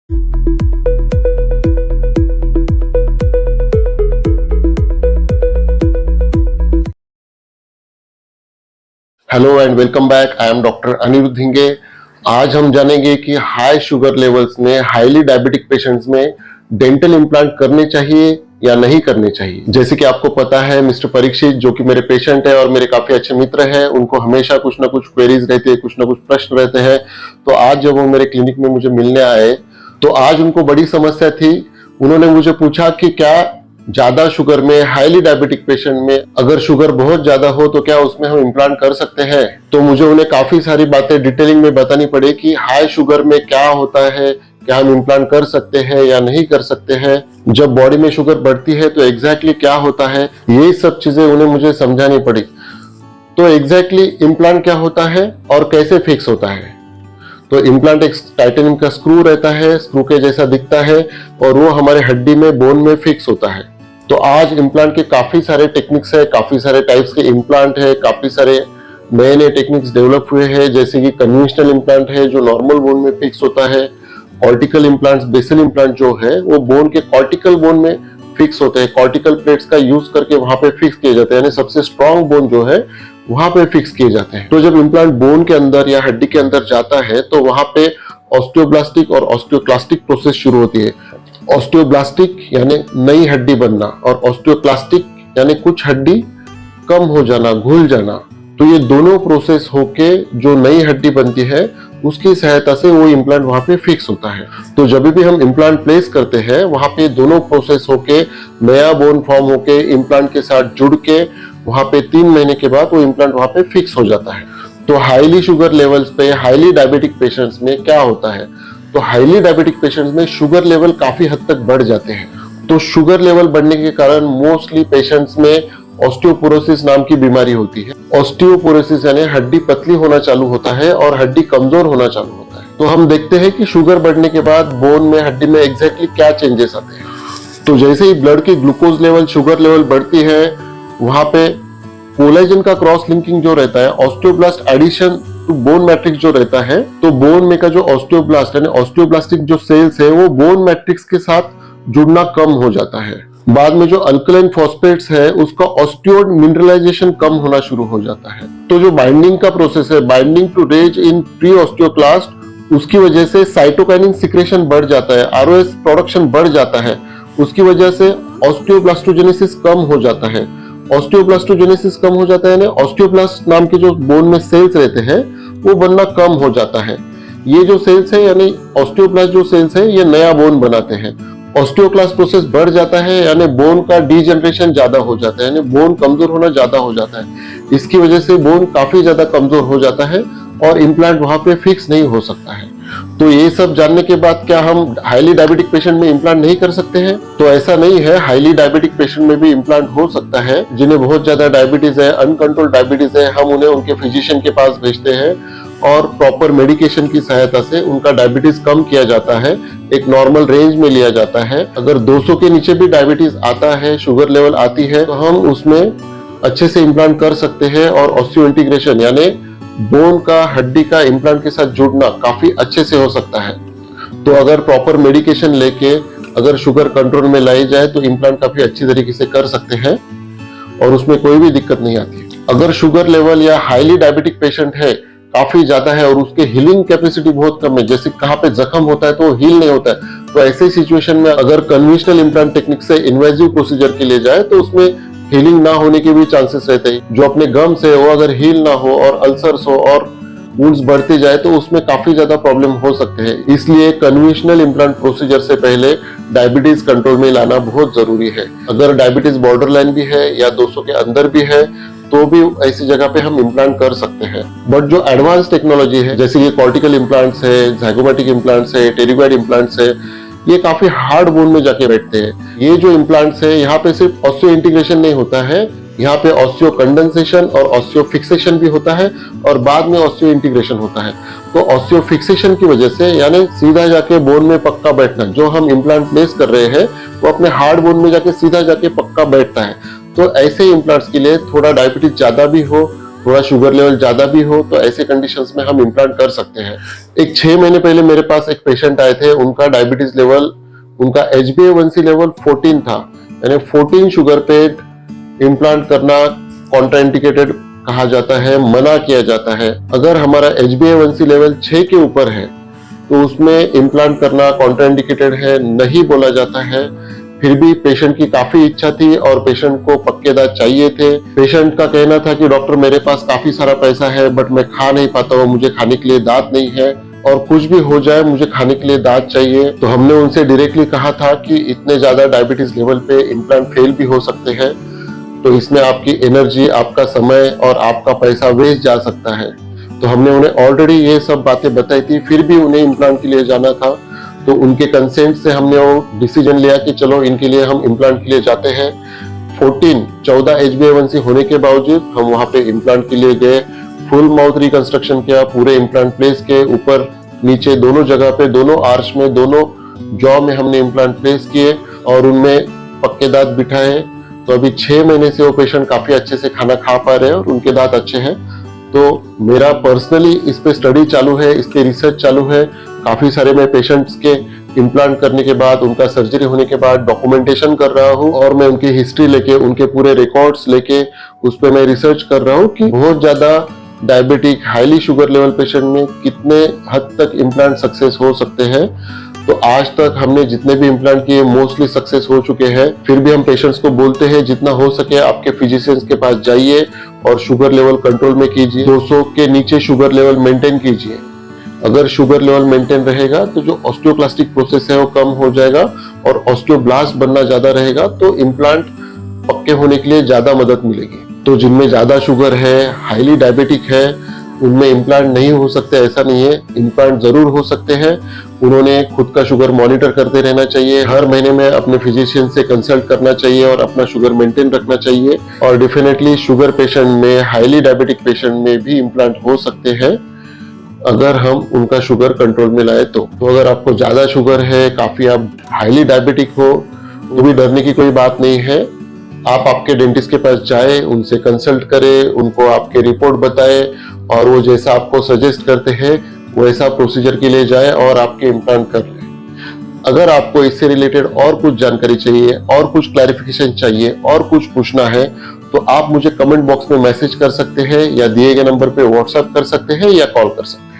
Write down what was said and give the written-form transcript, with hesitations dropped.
Hello and welcome back. I am doctor Anirudh Hinge. आज हम जानेंगे कि हाई शुगर लेवल्स में हाईली डायबिटिक पेशेंट्स में डेंटल इम्प्लांट करने चाहिए या नहीं करने चाहिए। जैसे कि आपको पता है, मिस्टर परीक्षित जो कि मेरे पेशेंट है और मेरे काफी अच्छे मित्र हैं, उनको हमेशा कुछ ना कुछ क्वेरीज रहती है, कुछ ना कुछ प्रश्न रहते हैं। तो आज जब वो मेरे क्लिनिक में मुझे मिलने आए तो आज उनको बड़ी समस्या थी। उन्होंने मुझे पूछा कि क्या ज्यादा शुगर में, हाईली डायबिटिक पेशेंट में अगर शुगर बहुत ज्यादा हो तो क्या उसमें हम इम्प्लांट कर सकते हैं। तो मुझे उन्हें काफी सारी बातें डिटेलिंग में बतानी पड़ी कि हाई शुगर में क्या होता है, क्या हम इम्प्लांट कर सकते हैं या नहीं कर सकते हैं, जब बॉडी में शुगर बढ़ती है तो एग्जैक्टली क्या होता है, ये सब चीजें उन्हें मुझे समझानी पड़ी। तो एग्जैक्टली इम्प्लांट क्या होता है और कैसे फिक्स होता है। तो इम्प्लांट एक टाइटेनियम का स्क्रू रहता है, स्क्रू के जैसा दिखता है और वो हमारे हड्डी में, बोन में फिक्स होता है। तो आज इम्प्लांट के काफी सारे टेक्निक्स है, काफी सारे टाइप्स के इम्प्लांट है, काफी सारे नए नए टेक्निक्स डेवलप हुए हैं। जैसे कि कन्वेंशनल इम्प्लांट है जो नॉर्मल बोन में फिक्स होता है। कॉर्टिकल इम्प्लांट्स, बेसल इम्प्लांट जो है वो बोन के कॉर्टिकल बोन में फिक्स होते हैं। कॉर्टिकल प्लेट्स का यूज करके वहां पे फिक्स किए जाते हैं, यानी सबसे स्ट्रॉन्ग बोन जो है वहां पे फिक्स किए जाते हैं। तो जब इम्प्लांट बोन के अंदर या हड्डी के अंदर जाता है तो वहां पे ऑस्टियोब्लास्टिक और ऑस्टियोक्लास्टिक प्रोसेस शुरू होती है। ऑस्टियोब्लास्टिक यानी नई हड्डी बनना और ऑस्टियोक्लास्टिक यानी कुछ हड्डी कम हो जाना, घुल जाना। तो ये दोनों प्रोसेस होके जो नई हड्डी बनती है उसकी सहायता से वो इम्प्लांट वहां पे फिक्स होता है। तो जब भी हम इम्प्लांट प्लेस करते हैं वहां पे दोनों प्रोसेस होके नया बोन फॉर्म होके इम्प्लांट के साथ जुड़ के वहां पे 3 महीने के बाद वो इम्प्लांट वहां पे फिक्स हो जाता है। तो हाईली शुगर लेवल्स पे, हाईली डायबिटिक पेशेंट्स में क्या होता है, तो हाईली डायबिटिक पेशेंट्स में शुगर लेवल काफी हद तक बढ़ जाते हैं। तो शुगर लेवल बढ़ने के कारण मोस्टली पेशेंट्स में ऑस्टियोपोरोसिस नाम की बीमारी होती है। ऑस्टियोपोरोसिस यानी हड्डी पतली होना चालू होता है और हड्डी कमजोर होना चालू होता है। तो हम देखते हैं कि शुगर बढ़ने के बाद बोन में, हड्डी में एग्जैक्टली क्या चेंजेस आते हैं। तो जैसे ही ब्लड की ग्लूकोज लेवल, शुगर लेवल बढ़ती है, वहां पे कोलेजन का क्रॉस लिंकिंग जो रहता है, osteoblast addition to bone matrix जो रहता है, तो बोन में का जो ऑस्टियोब्लास्ट यानी ऑस्टियोब्लास्टिक जो सेल्स है वो बोन मैट्रिक्स के साथ जुड़ना कम हो जाता है। बाद में जो अल्कलाइन फॉस्फेट्स है उसका ऑस्टियोड मिनरलाइजेशन कम होना शुरू हो जाता है। तो जो बाइंडिंग का प्रोसेस है, binding to raise in pre osteoclast, उसकी वजह से साइटोकाइनिन सिक्रेशन बढ़ जाता है, आरओएस प्रोडक्शन बढ़ जाता है। उसकी वजह से ऑस्टियोब्लास्टोजेनेसिस कम हो जाता है। ऑस्टियोब्लास्टोजेनेसिस कम हो जाता है, ऑस्टियोब्लास्ट नाम के जो बोन में सेल्स रहते हैं वो बनना कम हो जाता है। ये जो सेल्स है यानी ऑस्टियोब्लास्ट जो सेल्स है ये नया बोन बनाते हैं। ऑस्टियोक्लास्ट प्रोसेस बढ़ जाता है यानी बोन का डीजनरेशन ज्यादा हो जाता है, यानी बोन कमजोर होना ज्यादा हो जाता है। इसकी वजह से बोन काफी ज्यादा कमजोर हो जाता है और इम्प्लांट वहां पे फिक्स नहीं हो सकता है। तो ये सब जानने के बाद क्या हम हाईली डायबिटिक पेशेंट में इम्प्लांट नहीं कर सकते हैं? तो ऐसा नहीं है, हाईली डायबिटिक पेशेंट में भी इम्प्लांट हो सकता है। जिन्हें बहुत ज्यादा डायबिटीज है, अनकंट्रोल्ड डायबिटीज है, हम उन्हें उनके फिजिशियन के पास भेजते हैं और प्रॉपर मेडिकेशन की सहायता से उनका डायबिटीज कम किया जाता है, एक नॉर्मल रेंज में लिया जाता है। अगर 200 के नीचे भी डायबिटीज आता है, शुगर लेवल आती है, तो हम उसमें अच्छे से इम्प्लांट कर सकते हैं और ऑस्टियो इंटीग्रेशन यानी बोन का, हड्डी का इम्प्लांट के साथ जुड़ना काफी अच्छे से हो सकता है। तो अगर प्रॉपर मेडिकेशन लेके अगर शुगर कंट्रोल में लाई जाए तो इम्प्लांट काफी अच्छी तरीके से कर सकते हैं और उसमें कोई भी दिक्कत नहीं आती है। अगर शुगर लेवल या हाईली डायबिटिक पेशेंट है काफी ज्यादा है और उसके हीलिंग कैपेसिटी बहुत कम है, जैसे कहाँ पे जख्म होता है तो हील नहीं होता है, तो ऐसे सिचुएशन में अगर कन्वेंशनल इम्प्लांट टेक्निक से इन्वेजिव प्रोसीजर के लिए जाए तो उसमें हीलिंग ना होने के भी चांसेस रहते हैं। जो अपने गम्स है वो अगर हील ना हो और अल्सर्स हो और वुंड्स बढ़ते जाए तो उसमें काफी ज्यादा प्रॉब्लम हो सकते हैं। इसलिए कन्वेंशनल इम्प्लांट प्रोसीजर से पहले डायबिटीज कंट्रोल में लाना बहुत जरूरी है। अगर डायबिटीज बॉर्डरलाइन भी है या 200 के अंदर भी है तो भी ऐसी जगह पे हम इम्प्लांट कर सकते हैं। बट जो एडवांस टेक्नोलॉजी है, जैसे ये कॉर्टिकल इम्प्लांट्स है, ज़ाइगोमैटिक इम्प्लांट्स है, टेरिगॉइड इम्प्लांट्स है, ये काफी हार्ड बोन में जाके बैठते हैं। ये जो इम्प्लांट्स है यहाँ पे सिर्फ ऑस्टियो इंटीग्रेशन नहीं होता है, यहाँ पे ऑस्टियो कंडेंसेशन और ऑस्टियो फिक्सेशन भी होता है और बाद में ऑस्टियो इंटीग्रेशन होता है। तो ऑस्टियो फिक्सेशन की वजह से यानी सीधा जाके बोन में पक्का बैठना, जो हम इम्प्लांट प्लेस कर रहे हैं वो अपने हार्ड बोन में जाके सीधा जाके पक्का बैठता है। तो ऐसे इम्प्लांट्स के लिए थोड़ा डायबिटीज ज्यादा भी हो थोड़ा शुगर लेवल ज्यादा भी हो तो ऐसे कंडीशंस में हम इम्प्लांट कर सकते हैं। एक 6 महीने पहले मेरे पास एक पेशेंट आए थे, उनका डायबिटीज लेवल, उनका HbA1c लेवल 14 था, यानी 14 शुगर पे इम्प्लांट करना कॉन्ट्राइंडिकेटेड कहा जाता है, मना किया जाता है। अगर हमारा HbA1c लेवल 6 के ऊपर है तो उसमें इम्प्लांट करना कॉन्ट्राइंडिकेटेड है, नहीं बोला जाता है। फिर भी पेशेंट की काफी इच्छा थी और पेशेंट को पक्के दांत चाहिए थे। पेशेंट का कहना था कि डॉक्टर मेरे पास काफी सारा पैसा है बट मैं खा नहीं पाता हूँ, मुझे खाने के लिए दांत नहीं है और कुछ भी हो जाए मुझे खाने के लिए दांत चाहिए। तो हमने उनसे डायरेक्टली कहा था कि इतने ज्यादा डायबिटीज लेवल पे इम्प्लांट फेल भी हो सकते हैं, तो इसमें आपकी एनर्जी, आपका समय और आपका पैसा वेस्ट जा सकता है। तो हमने उन्हें ऑलरेडी ये सब बातें बताई थी, फिर भी उन्हें इम्प्लांट के लिए जाना था। तो उनके कंसेंट से हमने वो डिसीजन लिया कि चलो इनके लिए हम इम्प्लांट के लिए जाते हैं। 14 HbA1c होने के बावजूद हम वहां पे इम्प्लांट के लिए गए, फुल माउथ रिकंस्ट्रक्शन किया, पूरे इम्प्लांट प्लेस के ऊपर नीचे दोनों जगह पे, दोनों आर्च में, दोनों जॉ में हमने इम्प्लांट प्लेस किए और उनमें पक्के दांत बिठाए। तो अभी 6 महीने से वो पेशेंट काफी अच्छे से खाना खा पा रहे हैं और उनके दांत अच्छे हैं। तो मेरा पर्सनली इस पे स्टडी चालू है, इस पे रिसर्च चालू है। काफी सारे मैं पेशेंट्स के इम्प्लांट करने के बाद, उनका सर्जरी होने के बाद डॉक्यूमेंटेशन कर रहा हूँ और मैं उनकी हिस्ट्री लेके, उनके पूरे रिकॉर्ड्स लेके उस पे मैं रिसर्च कर रहा हूँ कि बहुत ज्यादा diabetic highly sugar level patient में कितने हद तक इम्प्लांट सक्सेस हो सकते हैं। तो आज तक हमने जितने भी इम्प्लांट किए मोस्टली सक्सेस हो चुके हैं। फिर भी हम पेशेंट्स को बोलते हैं जितना हो सके आपके फिजिशियंस के पास जाइए और शुगर लेवल कंट्रोल में कीजिए, 200 के नीचे शुगर लेवल मेंटेन कीजिए। अगर शुगर लेवल मेंटेन रहेगा तो जो ऑस्टियोक्लास्टिक प्रोसेस है वो कम हो जाएगा और ऑस्टियोब्लास्ट बनना ज्यादा रहेगा, तो इम्प्लांट पक्के होने के लिए ज्यादा मदद मिलेगी। तो जिनमें ज्यादा शुगर है, हाईली डायबिटिक है, उनमें इम्प्लांट नहीं हो सकते ऐसा नहीं है, इम्प्लांट जरूर हो सकते हैं। उन्होंने खुद का शुगर मॉनिटर करते रहना चाहिए, हर महीने में अपने फिजिशियन से कंसल्ट करना चाहिए और अपना शुगर मेंटेन रखना चाहिए। और डेफिनेटली शुगर पेशेंट में, हाईली डायबिटिक पेशेंट में भी इम्प्लांट हो सकते हैं अगर हम उनका शुगर कंट्रोल में लाए तो अगर आपको ज्यादा शुगर है, काफी आप हाईली डायबिटिक हो, तो भी डरने की कोई बात नहीं है। आप आपके डेंटिस्ट के पास जाए, उनसे कंसल्ट करें, उनको आपके रिपोर्ट बताएं और वो जैसा आपको सजेस्ट करते हैं वैसा प्रोसीजर के लिए जाए और आपके इम्प्लांट कर लें। अगर आपको इससे रिलेटेड और कुछ जानकारी चाहिए, और कुछ क्लैरिफिकेशन चाहिए, और कुछ पूछना है तो आप मुझे कमेंट बॉक्स में मैसेज कर सकते हैं या दिए गए नंबर पे व्हाट्सएप कर सकते हैं या कॉल कर सकते हैं।